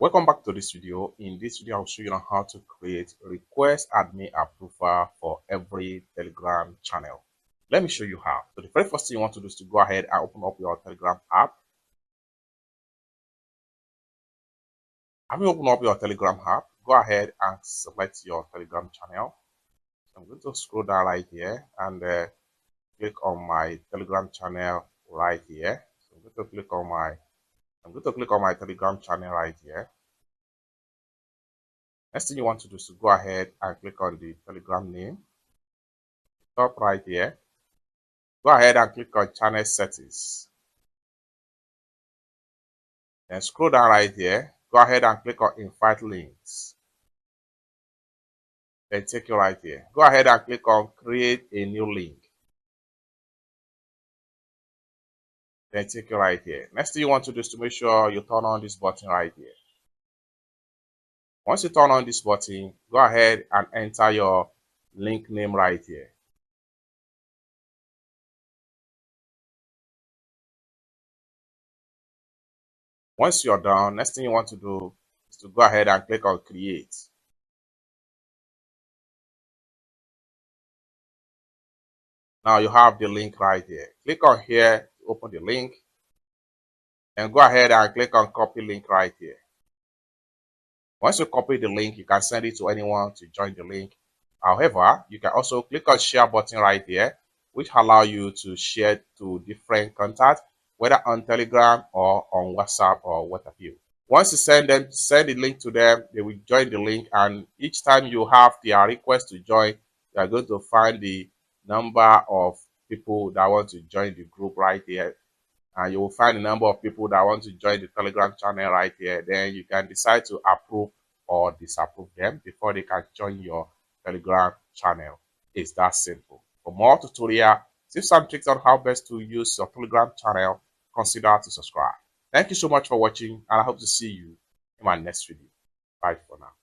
Welcome back to this video. In this video, I'll show you how to create request admin approval for every Telegram channel. Let me show you how. So the very first thing you want to do is to go ahead and open up your Telegram app. Having opened up your Telegram app, go ahead and select your Telegram channel. So I'm going to scroll down right here and click on my Telegram channel right here. So I'm going to click on my Telegram channel right here. Next thing you want to do is to go ahead and click on the Telegram name. Top right here. Go ahead and click on channel settings. Then scroll down right here. Go ahead and click on invite links. Then take you right here. Go ahead and click on create a new link. Then take you right here. Next thing you want to do is to make sure you turn on this button right here. Once you turn on this button, go ahead and enter your link name right here. Once you're done, next thing you want to do is to go ahead and click on create. Now you have the link right here. Click on here to open the link. And go ahead and click on copy link right here. Once you copy the link, you can send it to anyone to join the link. However, you can also click on share button right here, which allow you to share to different contacts, whether on Telegram or on WhatsApp or what have you. Once you send the link to them, they will join the link, and each time you have their request to join, you are going to find the number of people that want to join the group right here. And you will find the number of people that want to join the Telegram channel right here. Then you can decide to approve or disapprove them before they can join your Telegram channel. It's that simple. For more tutorial, tips and tricks on how best to use your Telegram channel, consider to subscribe. Thank you so much for watching, and I hope to see you in my next video. Bye for now.